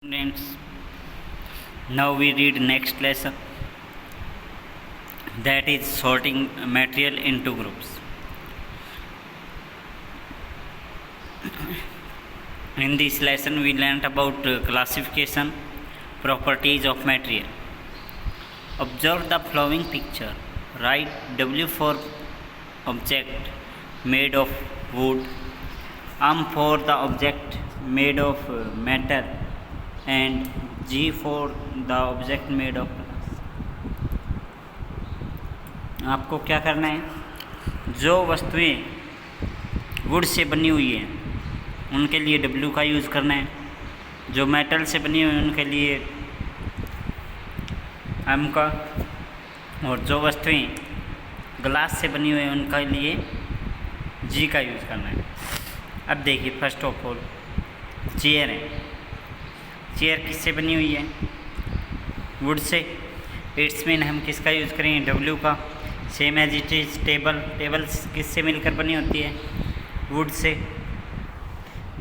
Students, now we read next lesson, that is sorting material into groups. In this lesson we learnt about classification, properties of material. Observe the following picture. Write W for object made of wood, M for the object made of metal, and G for the object made of glass. आपको क्या करना है, जो वस्तुएं would say बनी हुई हैं उनके लिए W का यूज़ करना है, जो मेटल से बनी हुई है उनके लिए M का, और जो वस्तुएं ग्लास से बनी हुई हैं उनके लिए G का यूज़ करना है। अब देखिए, फर्स्ट ऑफ ऑल चेयर है। चेयर किससे बनी हुई है? Would say. इट्स मीन हम किसका यूज़ करेंगे? W का। Same as it is table. Table किससे मिलकर बनी होती है? Would say.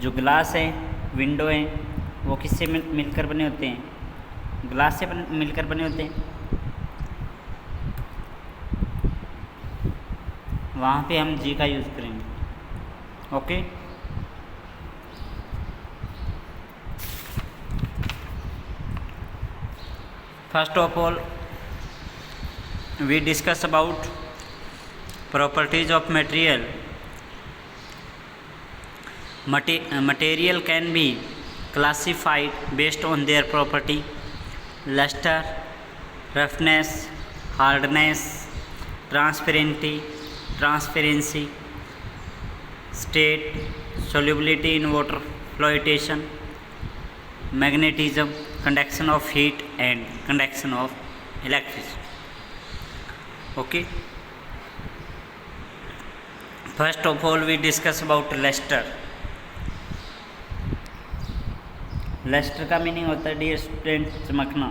जो ग्लास है, विंडो है, वो किससे मिलकर बने होते हैं? ग्लास से मिलकर बने होते हैं। वहाँ पे हम G का यूज़ करेंगे। Okay, first of all we discuss about properties of material. Material can be classified based on their property: luster, roughness, hardness, transparency, state, solubility in water, flotation, magnetism, conduction of heat and conduction of electricity. Okay, first of all we discuss about luster. luster का meaning होता है, dear student, चमकना।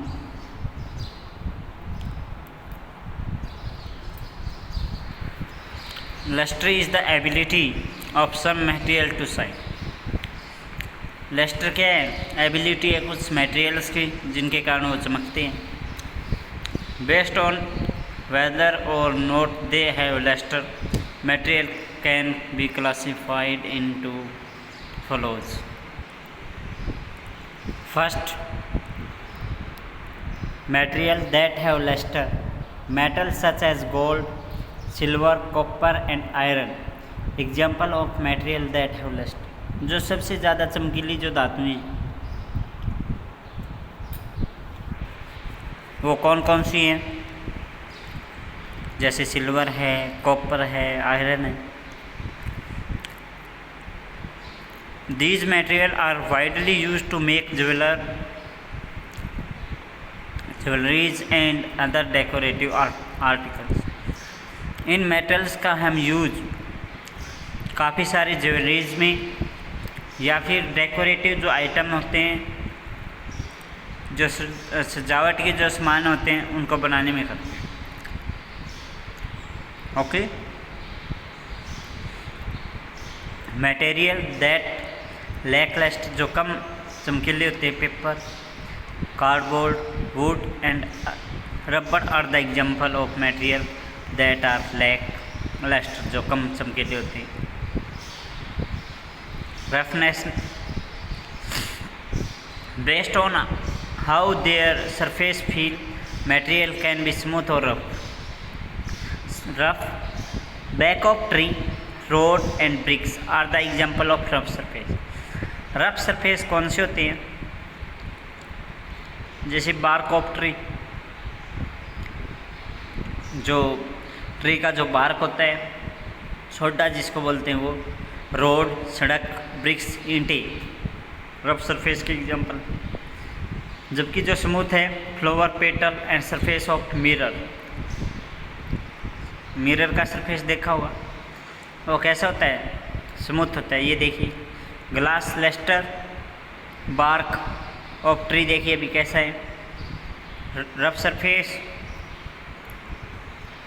luster is the ability of some material to shine. Lustre क्या है? Ability है कुछ materials की जिनके कारण वो चमकते हैं। बेस्ड ऑन वेदर और not they have lustre, material can be classified into follows. First, material that have lustre, metal such as gold, silver, copper and iron. Example of material that have lustre, जो सबसे ज़्यादा चमकीली जो धातुएं वो कौन कौन सी हैं? जैसे सिल्वर है, कॉपर है, आयरन है। These material are widely used to make jewelleries and other decorative articles. इन मेटल्स का हम यूज काफ़ी सारी ज्वेलरीज में या फिर डेकोरेटिव जो आइटम होते हैं, जो सजावट के जो सामान होते हैं उनको बनाने में करते हैं। Okay, material that lack lustre, जो कम चमकीले होते हैं, paper, cardboard, wood and rubber are the example of material that are lack lustre, जो कम चमकीले होते हैं। roughness, based on how their surface feel, material can be smooth or rough. Rough, back of tree, road and bricks are the example of rough surface. rough surface कौन से होते हैं? जैसे बार्क ऑफ ट्री, जो tree का जो bark होता है, छोटा जिसको बोलते हैं वो, रोड, सड़क, ब्रिक्स, ईंटें, रफ सरफेस के एग्जाम्पल। जबकि जो स्मूथ है, flower petal and surface of mirror. Mirror का सरफेस देखा होगा, वो कैसा होता है? स्मूथ होता है। ये देखिए, glass, lustre, bark of tree देखिए अभी कैसा है, रफ सरफेस।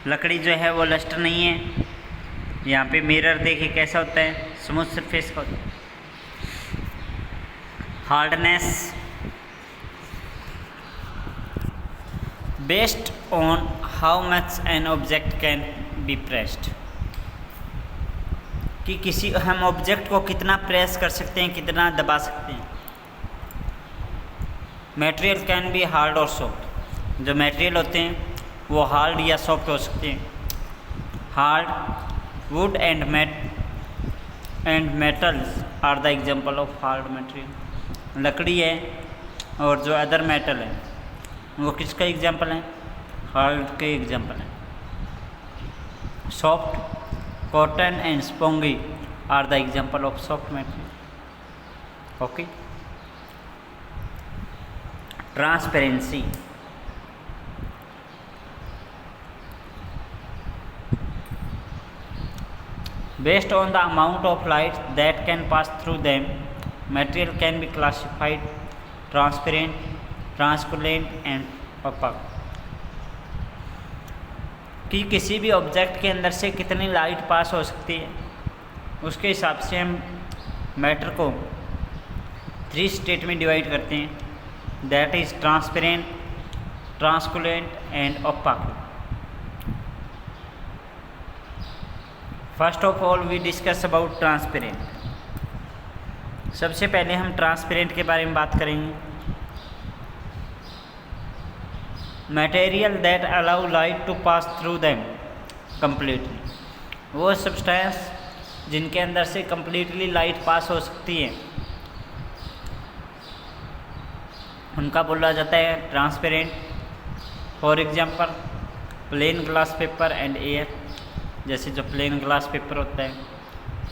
लकड़ी जो है वो लस्टर नहीं है। यहाँ पे मिरर देखिए कैसा होता है, स्मूथ सरफेस का होता है। Hardness, based on how much an object can be pressed, कि किसी हम ऑब्जेक्ट को कितना प्रेस कर सकते हैं, कितना दबा सकते हैं। मटेरियल कैन बी हार्ड और सॉफ्ट, जो मटेरियल होते हैं वो हार्ड या सॉफ्ट हो सकते हैं। Hard wood and metals are the example of hard material. लकड़ी है और जो अदर मेटल है वो किसका एग्जांपल है? हार्ड के एग्जांपल है। Soft cotton and spongy are the example of soft material. Okay. Transparency, based on the amount of light that can pass through them, material can be classified transparent, translucent and opaque। कि किसी भी object के अंदर से कितनी light pass हो सकती है, उसके हिसाब से हम मैटर को 3 स्टेट में डिवाइड करते हैं, that is transparent, translucent and opaque. First of all we discuss about transparent. सबसे पहले हम ट्रांसपेरेंट के बारे में बात करेंगे। Material that allow light to pass through them completely, वो सब्सटेंस जिनके अंदर से कम्प्लीटली लाइट पास हो सकती है उनका बोला जाता है transparent. For example plain glass paper and air, जैसे जो प्लेन ग्लास पेपर होता है,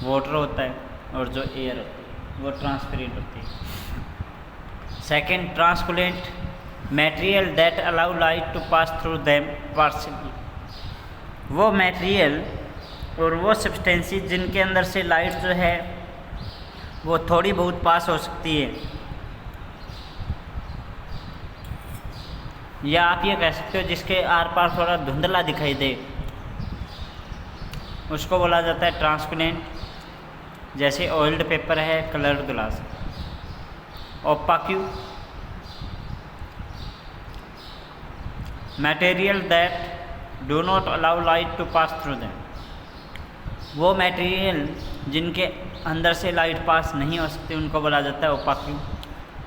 वाटर होता है, और जो एयर होती है वो ट्रांसपेरेंट होती है। Second, translucent, material that allow light to pass through them partially, वो मटेरियल और वो सब्सटेंसेस जिनके अंदर से लाइट जो है वो थोड़ी बहुत पास हो सकती है, या आप ये कह सकते हो जिसके आर पार थोड़ा धुंधला दिखाई दे, उसको बोला जाता है ट्रांसपेरेंट। जैसे ऑयल्ड पेपर है, coloured glass. Opaque, material that do not allow light to pass through them, वो मटेरियल जिनके अंदर से लाइट पास नहीं हो सकती उनको बोला जाता है opaque.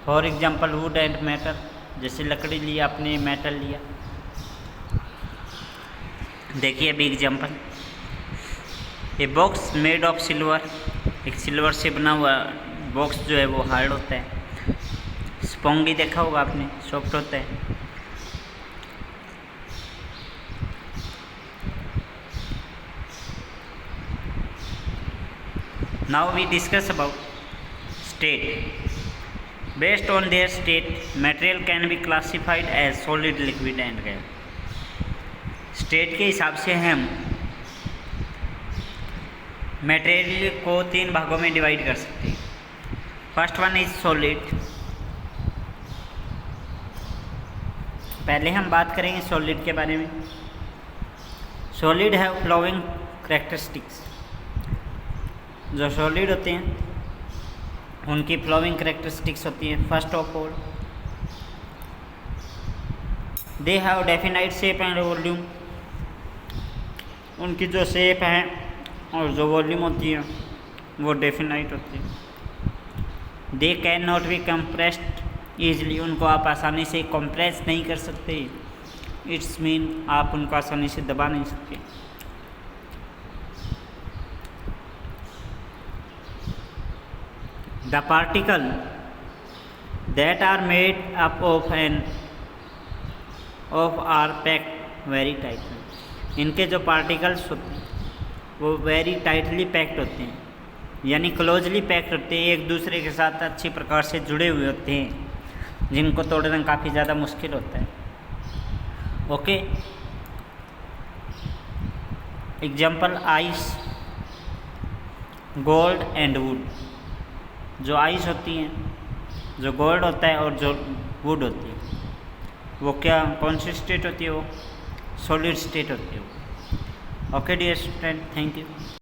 For example wood and metal, जैसे लकड़ी लिया आपने, मेटल लिया। देखिए अभी example, a box made of silver, एक सिल्वर से बना हुआ बॉक्स जो है वो हार्ड होता है। स्पॉन्गी देखा होगा आपने, सॉफ्ट होता है। Now we discuss about state. Based on their state material can be classified as solid, liquid and gas. State के हिसाब से हम मटेरियल को 3 भागों में डिवाइड कर सकते हैं। First one is solid. पहले हम बात करेंगे सॉलिड के बारे में। सॉलिड है फ्लोइंग कैरेक्टरिस्टिक्स, जो सॉलिड होते हैं उनकी फ्लोइंग कैरेक्टरिस्टिक्स होती हैं। First of all they have definite shape and volume, उनकी जो शेप है और जो वॉल्यूम होती है वो डेफिनाइट होती है। They can not be compressed easily, उनको आप आसानी से कंप्रेस नहीं कर सकते। इट्स मीन आप उनको आसानी से दबा नहीं सकते। The particle that are made up of are packed very tightly, इनके जो पार्टिकल्स होते हैं वो वेरी टाइटली पैक्ड होते हैं, यानी क्लोजली पैक्ड होते हैं, एक दूसरे के साथ अच्छी प्रकार से जुड़े हुए होते हैं, जिनको तोड़ना काफ़ी ज़्यादा मुश्किल होता है। Okay, example ice, gold and would. जो आइस होती हैं, जो गोल्ड होता है और जो वुड होती है वो क्या, कौन सी स्टेट होती है? वो सॉलिड स्टेट होती है। Okay dear student, thank you.